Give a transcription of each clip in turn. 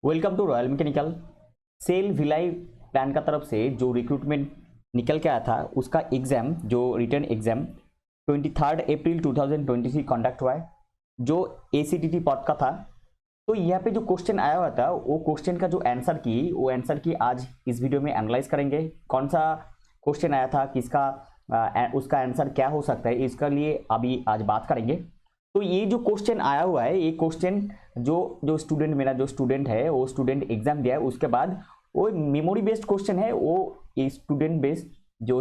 Welcome to royal mechanical. SAIL Bhilai plant का तरफ से जो रिक्रूटमेंट निकल के आया था उसका एग्जाम, जो रिटर्न एग्जाम 23 अप्रैल 2023 कंडक्ट हुआ है, जो ACTT पॉट का था। तो यहाँ पे जो क्वेश्चन आया हुआ था वो क्वेश्चन का जो आंसर की आज इस वीडियो में एनालाइज करेंगे। कौन सा क्वेश्चन आया था, किसका उसका आंसर क्या हो सकता है, इसका लिए अभी आज बात करेंगे। तो ये जो क्वेश्चन आया हुआ है, ये क्वेश्चन जो स्टूडेंट, मेरा जो स्टूडेंट है वो स्टूडेंट एग्जाम दिया है, उसके बाद वो मेमोरी बेस्ड क्वेश्चन है। वो स्टूडेंट बेस्ड जो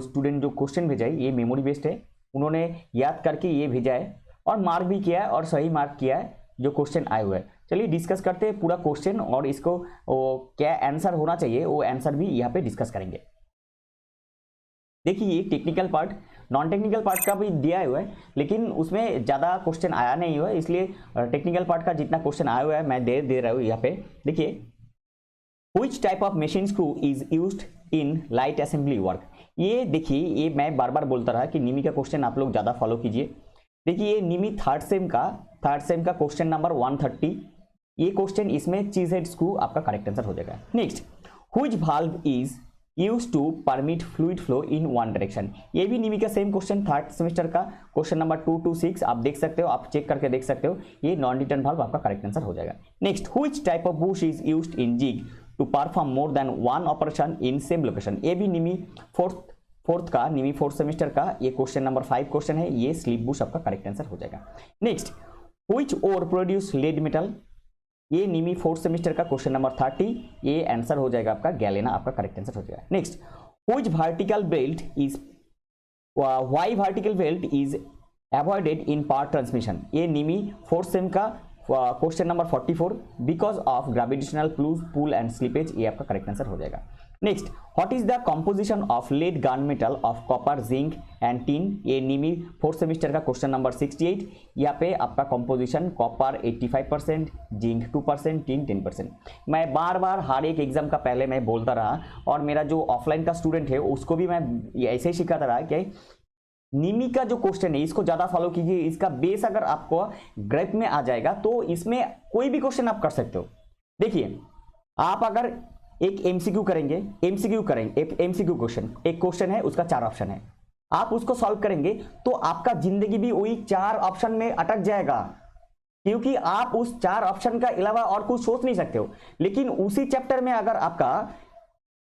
क्वेश्चन भेजा है ये मेमोरी बेस्ड है, उन्होंने याद करके ये भेजा है और मार्क भी किया है और सही मार्क किया है जो क्वेश्चन आए हुए हैं। चलिए डिस्कस करते हैं पूरा क्वेश्चन और इसको क्या आंसर होना चाहिए वो आंसर भी यहाँ पे डिस्कस करेंगे। देखिए ये technical part, non technical part का भी दिया हुआ है, लेकिन उसमें ज़्यादा क्वेश्चन आया नहीं हुआ है, इसलिए टेक्निकल पार्ट का जितना क्वेश्चन आया हुआ है मैं दे रहा हूँ यहाँ पे। देखिए, which type of machine screw is used in light assembly work. ये देखिए, ये मैं बार बार बोलता रहा कि निमी का क्वेश्चन आप लोग ज़्यादा फॉलो कीजिए। देखिए ये निमी थर्ड सेम का क्वेश्चन नंबर 130, ये क्वेश्चन, इसमें चीज हेड स्क्रू आपका करेक्ट आंसर हो जाएगा। Next, which valve is use to permit fluid flow in one direction. ये भी निमी का सेम क्वेश्चन, थर्ड सेमेस्टर का क्वेश्चन नंबर 226, आप देख सकते हो, आप चेक करके देख सकते हो। ये नॉन रिटर्न वाल्व आपका करेक्ट आंसर हो जाएगा। Next, which type of bush is used in jig to perform more than one operation in same location. ये भी निमी फोर्थ सेमेस्टर का ये क्वेश्चन नंबर 5 क्वेश्चन है, ये स्लिप बुश आपका करेक्ट आंसर हो जाएगा। Next, which ore produce lead metal. ये निमी फोर्थ सेमेस्टर का क्वेश्चन नंबर 30, ये आंसर हो जाएगा आपका गैलेना, आपका करेक्ट आंसर हो जाएगा। Next, which vertical belt is why vertical belt is avoided in power transmission. ये निमी फोर्थ सेम का question number 44, because of gravitational pull and slippage, ये आपका करेक्ट आंसर हो जाएगा। Next, what is the composition of lead gun metal of copper, zinc and tin. ये NIMI fourth semester का question number 68, यहाँ पे आपका कंपोजिशन कॉपर 85%, जिंक 2%, टिन 10%। मैं बार बार हर एक एग्जाम का पहले मैं बोलता रहा, और मेरा जो ऑफलाइन का स्टूडेंट है उसको भी मैं ऐसे ही सिखाता रहा कि निमी का जो क्वेश्चन है इसको ज्यादा फॉलो कीजिए। इसका बेस अगर आपको ग्रेप में आ जाएगा तो इसमें कोई भी क्वेश्चन आप कर सकते हो। देखिए, आप अगर एक एमसीक्यू करेंगे, एक एमसीक्यू क्वेश्चन, एक क्वेश्चन है उसका 4 ऑप्शन है, आप उसको सॉल्व करेंगे तो आपका जिंदगी भी वही 4 ऑप्शन में अटक जाएगा, क्योंकि आप उस 4 ऑप्शन का अलावा और कुछ सोच नहीं सकते हो। लेकिन उसी चैप्टर में अगर आपका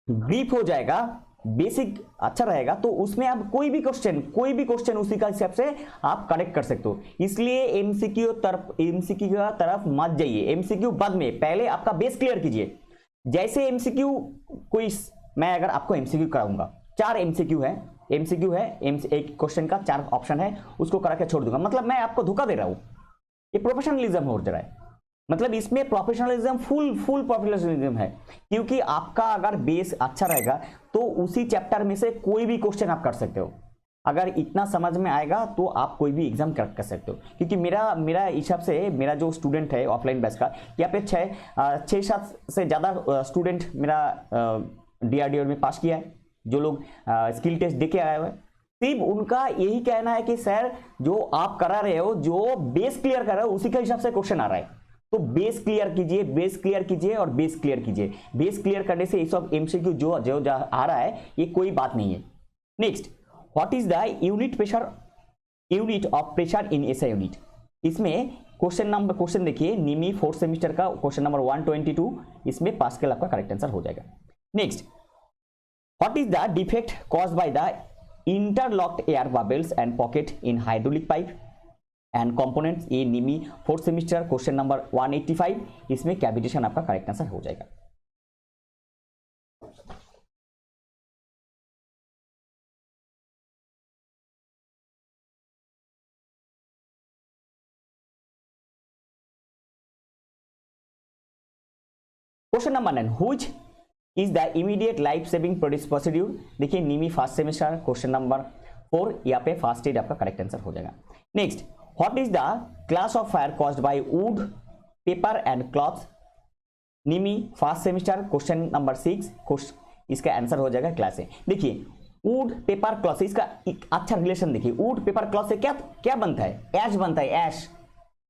ब्रीफ हो जाएगा, बेसिक अच्छा रहेगा, तो उसमें आप कोई भी क्वेश्चन उसी का हिसाब से आप करेक्ट कर सकते हो। इसलिए एमसीक्यू का तरफ मत जाइए, एमसीक्यू बाद में, पहले आपका बेस क्लियर कीजिए। जैसे एमसीक्यू कोई, मैं अगर आपको एमसीक्यू कराऊंगा, 4 एमसीक्यू है, एक क्वेश्चन का 4 ऑप्शन है, उसको करा के छोड़ दूंगा, मतलब मैं आपको धोखा दे रहा हूं। ये प्रोफेशनलिज्म हो रहा है, मतलब इसमें प्रोफेशनलिज्म, फुल प्रोफेशनलिज्म है, क्योंकि आपका अगर बेस अच्छा रहेगा तो उसी चैप्टर में से कोई भी क्वेश्चन आप कर सकते हो। अगर इतना समझ में आएगा तो आप कोई भी एग्जाम क्रैक कर सकते हो। क्योंकि मेरा हिसाब से, मेरा जो स्टूडेंट है ऑफलाइन बैच का, यहाँ पे 6-7 से ज़्यादा स्टूडेंट मेरा DRDO में पास किया है, जो लोग स्किल टेस्ट देके आए हुए हैं। सिर्फ उनका यही कहना है कि सर जो आप करा रहे हो, जो बेस क्लियर कर रहे हो उसी के हिसाब से क्वेश्चन आ रहा है, तो बेस क्लियर कीजिए, बेस क्लियर कीजिए। बेस क्लियर करने से ये सब एमसीक्यू जो आ रहा है ये कोई बात नहीं है। Next, what is the unit of pressure in SI unit. इसमें क्वेश्चन देखिए, निमी फोर्थ सेमेस्टर का क्वेश्चन नंबर 122, इसमें पास्कल आपका करेक्ट आंसर हो जाएगा। Next, what is the defect caused by the interlocked air bubbles and pocket in hydraulic pipe and components. ये NIMI fourth semester question number 185, इसमें cavitation आपका correct answer हो जाएगा। Question number 9, which is the immediate life saving procedure. देखिए निमी first semester question number 4, यहाँ पे first aid आपका correct answer हो जाएगा। Next, what is the class of fire caused by would, paper and cloth. Nimi first semester question number 6, इसका answer हो जाएगा class ए। देखिए वुड पेपर क्लॉथ, इसका एक अच्छा रिलेशन देखिए, वुड पेपर क्लॉथ से क्या बनता है, ऐश बनता है।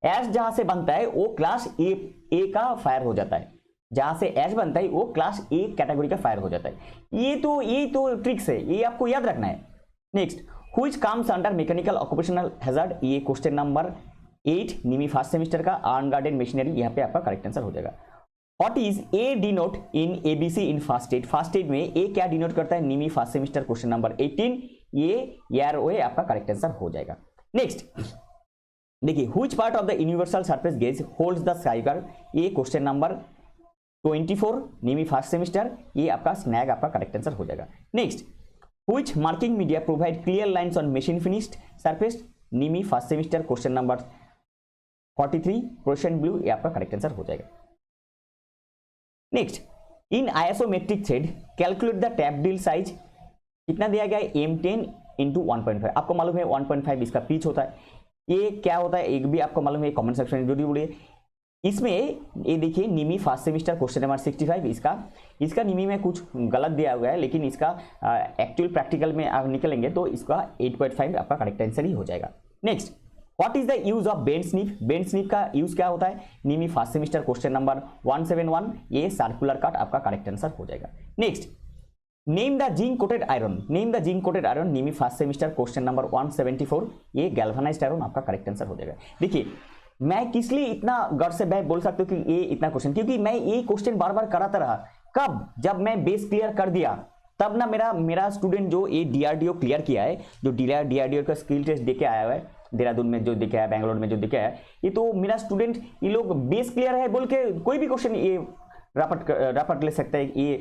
ऐश जहां से बनता है वो क्लास ए का फायर हो जाता है। जहां से एच बनता है वो क्लास ए कैटेगरी का फायर हो जाता है। ये तो ट्रिक्स है, ये आपको याद रखना है। Next, which comes under mechanical occupational hazard, ये क्वेश्चन नंबर 8 निमी फर्स्ट सेमेस्टर का, अर्न गार्डन मशीनरी, यहाँ पे आपका करेक्ट आंसर हो जाएगा। What is a denote in ABC in first aid, first aid में ए क्या डिनोट करता है, निमी फर्स्ट सेमेस्टर क्वेश्चन नंबर 18, ये यार वो आपका करेक्ट आंसर हो जाएगा। नेक्स्ट देखिए, which part of the universal surface gauge holds the scriber, ये question number 24 NIMI first semester, ये आपका स्नैग आपका करेक्ट आंसर हो जाएगा। Next, which marking media provide clear lines on machine finished surface, NIMI first semester question number 43 Prussian blue, ये आपका correct answer हो जाएगा। Next, in isometric thread calculate the tap drill size, कितना दिया गया है, M10 इंटू 1.5, आपको मालूम है 1.5 इसका पिच होता है, ये क्या होता है एक भी आपको मालूम है, कमेंट सेक्शन में जरूर बोलिए। इसमें ये देखिए निमी फर्स्ट सेमेस्टर क्वेश्चन नंबर 65, इसका निमी में कुछ गलत दिया हुआ है, लेकिन इसका एक्चुअल प्रैक्टिकल में आप निकलेंगे तो इसका 8.5 आपका करेक्ट आंसर ही हो जाएगा। Next, what is the use of bend snip, bend snip का यूज क्या होता है, निमी फर्स्ट सेमेस्टर क्वेश्चन नंबर 171, ये सर्कुलर कट आपका करेक्ट आंसर हो जाएगा। Next, name the zinc coated iron, name the zinc coated iron, Nimi first semester question number 174, ये galvanised iron आपका करेक्ट आंसर हो जाएगा। देखिए मैं किस लिए इतना गौर से मैं बोल सकता हूँ कि ये इतना क्वेश्चन, क्योंकि मैं ये क्वेश्चन बार बार कराता रहा, कब, जब मैं बेस क्लियर कर दिया तब ना मेरा स्टूडेंट जो ये डीआरडीओ क्लियर किया है, जो डीआरडीओ का स्किल टेस्ट देके आया हुआ है, देहरादून में जो दिखा है, बैंगलोर में जो दिखा है, ये तो मेरा स्टूडेंट, ये लोग बेस क्लियर है बोल के कोई भी क्वेश्चन ये रपट ले सकता है। ये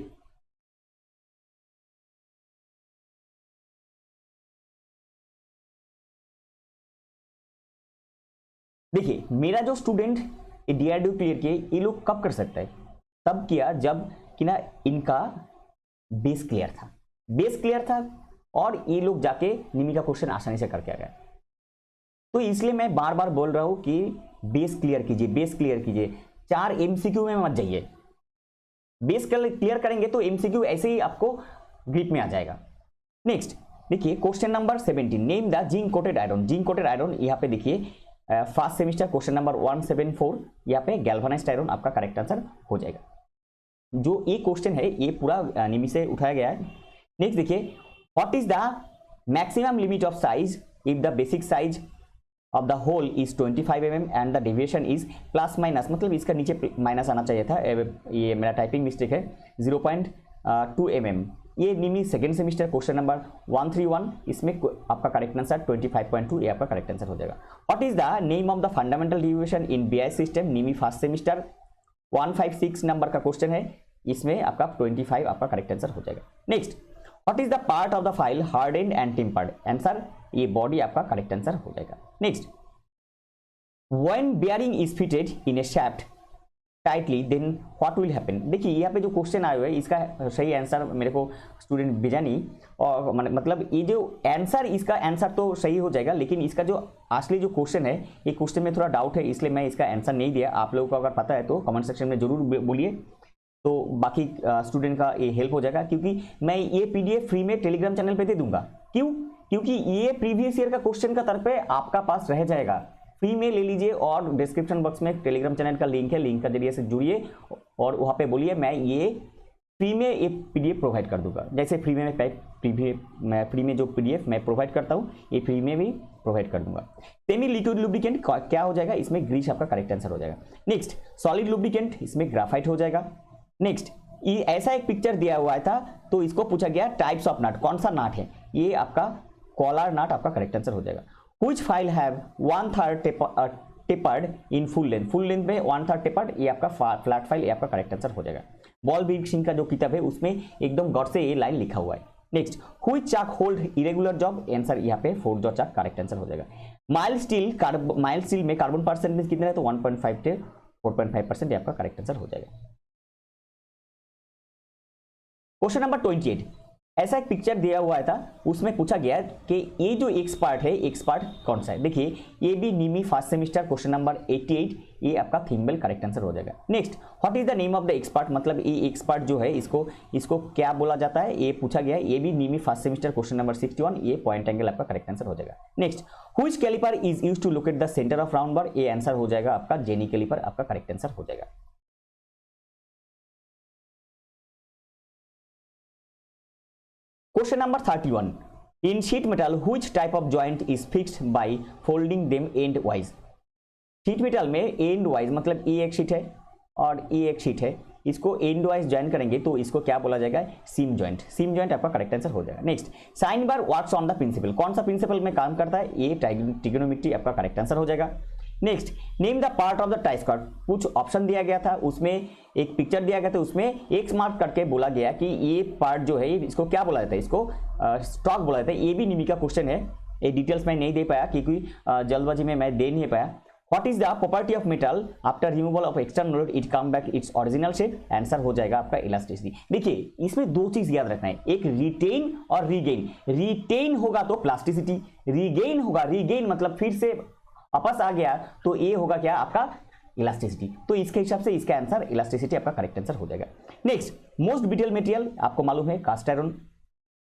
देखिए मेरा जो स्टूडेंट ये डीआरडीओ क्लियर किए, ये लोग कब कर सकता है, तब किया जब कि ना इनका बेस क्लियर था और ये लोग जाके निमी का क्वेश्चन आसानी से करके आ गए। तो इसलिए मैं बार बार बोल रहा हूं कि बेस क्लियर कीजिए, 4 एमसीक्यू में मत जाइए, बेस क्लियर करेंगे तो एमसीक्यू ऐसे ही आपको ग्रिप में आ जाएगा। नेक्स्ट देखिए, question number 17, name the zinc coated iron, zinc coated iron, यहाँ पे देखिए फर्स्ट सेमेस्टर क्वेश्चन नंबर 174, यहाँ पे गैल्वेनाइज्ड आयरन आपका करेक्ट आंसर हो जाएगा। जो ये क्वेश्चन है ये पूरा निमी से उठाया गया है। नेक्स्ट देखिए, what is the maximum limit of size if the basic size of the hole is 25 mm and the deviation is plus minus, मतलब इसका नीचे माइनस आना चाहिए था, ये मेरा टाइपिंग मिस्टेक है, 0.2 mm, ये निमी सेकेंड सेमेस्टर क्वेश्चन नंबर 131, इसमें आपका करेक्ट आंसर 25.2, ये आपका करेक्ट आंसर हो जाएगा। What is the name of the fundamental deviation in BIS system, NIMI first semester 156 number का क्वेश्चन है, इसमें आपका 25 आपका करेक्ट आंसर हो जाएगा। Next, what is the part of the file hardened and tempered, answer ये बॉडी आपका correct answer हो जाएगा। Next, when bearing is fitted in a shaft tightly then what will happen, देखिए यहाँ पे जो क्वेश्चन आया हुआ है इसका सही आंसर मेरे को स्टूडेंट भेजा नहीं, और मतलब ये जो आंसर, इसका आंसर तो सही हो जाएगा, लेकिन इसका जो असली जो क्वेश्चन है, ये क्वेश्चन में थोड़ा डाउट है, इसलिए मैं इसका आंसर नहीं दिया। आप लोगों को अगर पता है तो कमेंट सेक्शन में जरूर बोलिए, तो बाकी स्टूडेंट का ये हेल्प हो जाएगा, क्योंकि मैं ये पीडीएफ फ्री में टेलीग्राम चैनल पे दे दूंगा। क्यों? क्योंकि ये प्रीवियस ईयर का क्वेश्चन का तरफ पे आपका पास रह जाएगा, फ्री में ले लीजिए, और डिस्क्रिप्शन बॉक्स में टेलीग्राम चैनल का लिंक है, लिंक के जरिए से जुड़िए और वहाँ पे बोलिए मैं ये फ्री में ये पीडीएफ प्रोवाइड कर दूंगा। जैसे फ्री में मैं फ्री में जो पीडीएफ मैं प्रोवाइड करता हूँ, ये फ्री में भी प्रोवाइड कर दूंगा। सेमी लिक्विड लुब्रिकेंट क्या हो जाएगा, इसमें ग्रीस आपका करेक्ट आंसर हो जाएगा। नेक्स्ट, सॉलिड लुब्रिकेंट, इसमें ग्राफाइट हो जाएगा। नेक्स्ट, ऐसा एक पिक्चर दिया हुआ था, तो इसको पूछा गया टाइप्स ऑफ नट, कौन सा नट है, ये आपका कॉलर नट आपका करेक्ट आंसर हो जाएगा। Which file have 1/3 tapered in full length, full length में 1/3 tapered, ये आपका फ्लैट फाइल, ये आपका करेक्ट आंसर हो जाएगा। बॉल बीग सिंह का जो किताब है उसमें एकदम गौर से ये लाइन लिखा हुआ है। Next, which chuck hold irregular job, answer यहाँ पे 4 जॉ चाक करेक्ट आंसर हो जाएगा। माइल्ड स्टील में कार्बन परसेंटेज कितना है, तो 1.5 से 4.5%, ये आपका करेक्ट आंसर हो जाएगा। क्वेश्चन नंबर 28, ऐसा एक पिक्चर दिया हुआ था, उसमें पूछा गया कि ये जो एक्स पार्ट है, एक्स पार्ट कौन सा है। देखिए ये भी NIMI first semester question number 88, ये आपका थिम्बल करेक्ट आंसर हो जाएगा। Next, what is the name of the x part, मतलब ये एक्स पार्ट जो है इसको क्या बोला जाता है, ये पूछा गया है, ये भी NIMI first semester question number 61, ये पॉइंट एंगल आपका करेक्ट आंसर हो जाएगा। Next, which caliper is used to locate the centre of round bar, ये आंसर हो जाएगा आपका जेनी कैलिपर, आपका करेक्ट आंसर हो जाएगा। Question number 31, in sheet metal which type of joint is fixed by folding them end wise. Sheet metal में end wise मतलब ये एक शीट है और ये एक शीट है, इसको एंड वाइज ज्वाइन करेंगे तो इसको क्या बोला जाएगा, सीम जॉइंट। सीम जॉइंट आपका करेक्ट आंसर हो जाएगा। Next, sine bar works on the principle, कौन सा प्रिंसिपल में काम करता है, ये ट्रिगोनोमेट्री आपका करेक्ट आंसर हो जाएगा। Next, name the part of the tie squad, कुछ ऑप्शन दिया गया था, उसमें एक पिक्चर दिया गया था, उसमें एक्स मार्क करके बोला गया कि ये पार्ट जो है इसको क्या बोला जाता है, इसको स्टॉक बोला जाता है। ये भी निमी का क्वेश्चन है, ये डिटेल्स मैं नहीं दे पाया क्योंकि जल्दबाजी में मैं दे नहीं पाया। What is the property of metal after removal of external load it come back its original shape? Answer हो जाएगा आपका इलास्टिसिटी। देखिए इसमें दो चीज याद रखना है, एक रिटेन और रीगेन। रिटेन होगा तो प्लास्टिसिटी, रीगेन होगा, रीगेन मतलब फिर से वापस आ गया तो ये होगा क्या आपका इलास्टिसिटी। तो इसके हिसाब से इसका आंसर इलास्टिसिटी आपका करेक्ट आंसर हो जाएगा। नेक्स्ट, मोस्ट ब्रिटल मटेरियल आपको मालूम है cast iron.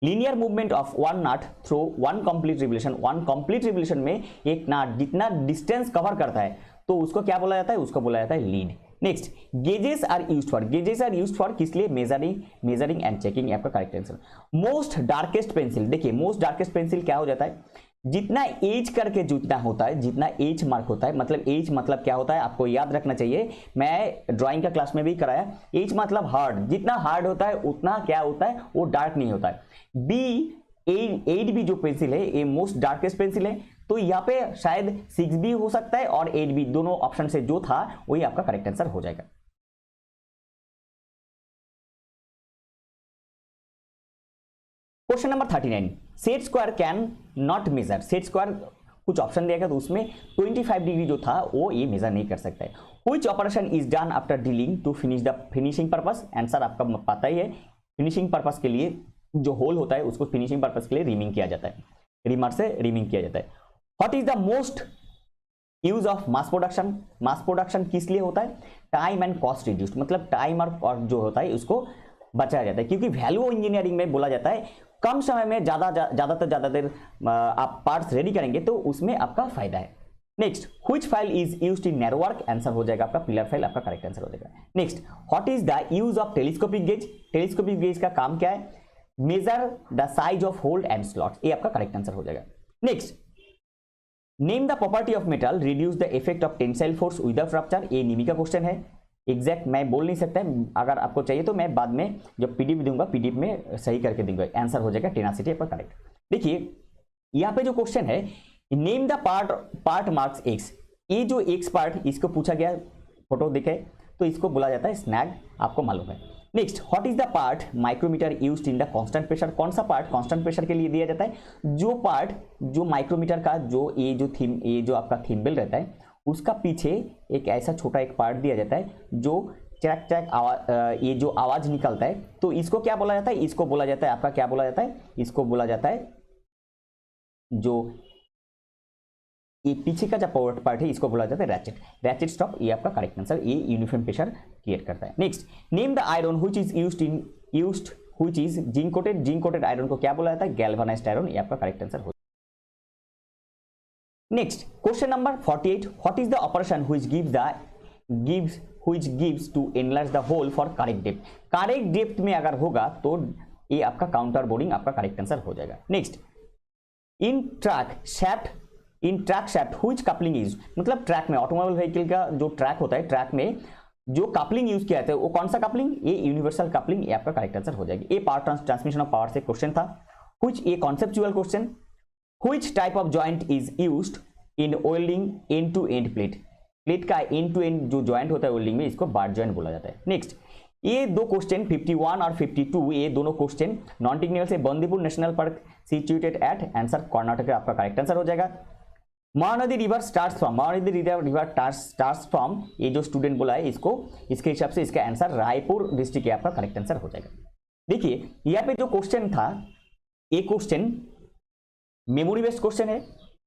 Linear movement of one nut through one complete revolution, one complete revolution में एक नट जितना डिस्टेंस कवर करता है तो उसको क्या बोला जाता है, उसको बोला जाता है lead. Next, gauges are used for, gauges are used for किस लिए, मेजरिंग एंड चेकिंग आपका correct answer. Most darkest pencil, देखिए मोस्ट डार्केस्ट पेंसिल क्या हो जाता है, जितना एज करके जितना होता है, जितना एज मार्क होता है, मतलब एज मतलब क्या होता है आपको याद रखना चाहिए, मैं ड्राइंग का क्लास में भी कराया। एज मतलब हार्ड, जितना हार्ड होता है उतना क्या होता है, वो डार्क नहीं होता है। बी 8B जो पेंसिल है ये मोस्ट डार्केस्ट पेंसिल है, तो यहाँ पे शायद 6B हो सकता है और 8B, दोनों ऑप्शन से जो था वही आपका करेक्ट आंसर हो जाएगा। Question number 39, set square can not measure, set square कुछ ऑप्शन दिया गया तो उसमें 25 डिग्री जो था वो ये मेजर नहीं कर सकता है। Which operation is done after drilling to finish the finishing purpose, answer आपका पता ही है, फिनिशिंग पर्पस के लिए जो होल होता है उसको फिनिशिंग पर्पस के लिए रिमिंग किया जाता है, रिमर से रिमिंग किया जाता है। What is the most use of mass production, mass production किस लिए होता है, टाइम एंड कॉस्ट रिड्यूस्ड, मतलब टाइम और जो होता है उसको बचाया जाता है, क्योंकि वैल्यू इंजीनियरिंग में बोला जाता है कम समय में ज्यादा से ज्यादा देर आप पार्ट्स रेडी करेंगे तो उसमें आपका फायदा है। Next, which file is used in narrow work, answer हो जाएगा आपका पिलर फाइल, आपका करेक्ट आंसर हो जाएगा। Next, what is the use of telescopic gauge, telescopic gauge का काम क्या है, measure the size of hole and slots, ये आपका करेक्ट आंसर हो जाएगा। Next, name the property of metal reduce the effect of tensile force without rupture, ये NIMI का क्वेश्चन है, एग्जैक्ट मैं बोल नहीं सकता, अगर आपको चाहिए तो मैं बाद में जब पीडीएफ दूंगा पीडीएफ में सही करके दूंगा, आंसर हो जाएगा टेनासिटी आपका करेक्ट। देखिए यहाँ पे जो क्वेश्चन है, name the part marks x, ये जो एक्स पार्ट इसको पूछा गया, फोटो देखे तो इसको बोला जाता है स्नैग, आपको मालूम है। Next, what is the part micrometer used in the constant pressure, कौन सा पार्ट कांस्टेंट प्रेशर के लिए दिया जाता है, जो पार्ट जो माइक्रोमीटर का जो ये जो आपका थिम्बल रहता है उसका पीछे एक ऐसा छोटा एक पार्ट दिया जाता है जो चैक चैक आवाज, ये जो आवाज निकलता है तो इसको क्या बोला जाता है, इसको बोला जाता है आपका क्या बोला जाता है, इसको बोला जाता है जो ये पीछे का जो पार्ट है इसको बोला जाता है रैचेट, रैचेट स्टॉप, ये आपका करेक्ट आंसर, ये यूनिफॉर्म प्रेशर क्रिएट करता है। Next, name the iron which is used which is zinc coated, zinc coated iron को क्या बोला जाता है, गैल्वेनाइज्ड आयरन, ये आपका करेक्ट आंसर हो। Next, question number 48, what is the operation which gives to enlarge the hole for correct depth, correct depth में अगर होगा तो ये आपका काउंटर बोर्डिंग आपका करेक्ट आंसर हो जाएगा। Next, in track shaft which coupling use, मतलब ट्रैक में ऑटोमोबाइल व्हीकल का जो ट्रैक होता है ट्रैक में जो कपलिंग यूज किया जाता है वो कौन सा कपलिंग, ये यूनिवर्सल कपलिंग, ये आपका करेक्ट आंसर हो जाएगी। ये पावर ट्रांसमिशन ऑफ पावर से क्वेश्चन था, व्हिच ये conceptual question, Which type of joint is used in welding end to end plate, plate का एंड टू एंड जो जॉइंट होता है वेल्डिंग में इसको बार जॉइंट बोला जाता है। नेक्स्ट, ये दो क्वेश्चन 51 और 52 ये दोनों क्वेश्चन नॉन टेक्निकल से, Bandipur national park situated at, answer Karnataka का आपका करेक्ट आंसर हो जाएगा। Mahanadi river starts from, Mahanadi river starts from, ये जो स्टूडेंट बोला है इसको, इसके हिसाब से इसका आंसर रायपुर डिस्ट्रिक्ट आपका करेक्ट आंसर हो जाएगा। देखिए यहाँ पे जो क्वेश्चन था, एक क्वेश्चन मेमोरी बेस्ड क्वेश्चन है,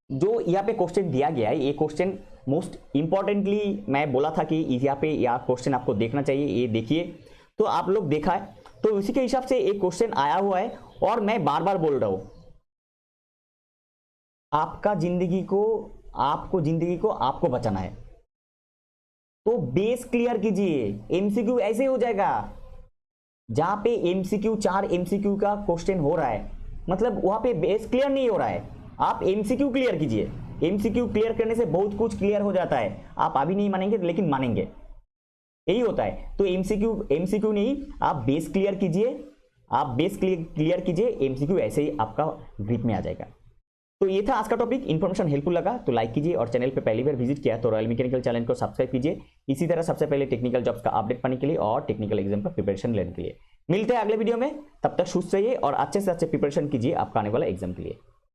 जो यहाँ पे क्वेश्चन दिया गया है ये क्वेश्चन मोस्ट इंपॉर्टेंटली मैं बोला था कि यहाँ पे यह क्वेश्चन आपको देखना चाहिए, ये देखिए तो आप लोग देखा है तो उसी के हिसाब से एक क्वेश्चन आया हुआ है और मैं बार बार बोल रहा हूं आपको जिंदगी को आपको बचाना है, तो बेस क्लियर कीजिए, एमसीक्यू ऐसे हो जाएगा, जहां पे एमसीक्यू 4 एमसीक्यू का क्वेश्चन हो रहा है, मतलब वहां पे बेस क्लियर नहीं हो रहा है, आप एमसीक्यू क्लियर कीजिए। एमसीक्यू क्लियर करने से बहुत कुछ क्लियर हो जाता है। आप अभी नहीं मानेंगे लेकिन मानेंगे, यही होता है। तो एमसीक्यू नहीं, आप बेस क्लियर कीजिए, आप बेस क्लियर कीजिए, एमसीक्यू ऐसे ही आपका ग्रिप में आ जाएगा। तो ये था आज का टॉपिक। इन्फॉर्मेशन हेल्पफुल लगा तो लाइक कीजिए, और चैनल पे पहली बार विजिट किया तो रॉयल मैकेनिकल चैनल को सब्सक्राइब कीजिए, इसी तरह सबसे पहले टेक्निकल जॉब्स का अपडेट पाने के लिए और टेक्निकल एग्जाम का प्रिपरेशन लेने के लिए। मिलते हैं अगले वीडियो में, तब तक सुस्त रहिए और अच्छे से अच्छे प्रिपरेशन कीजिए आपका आने वाला एग्जाम के लिए।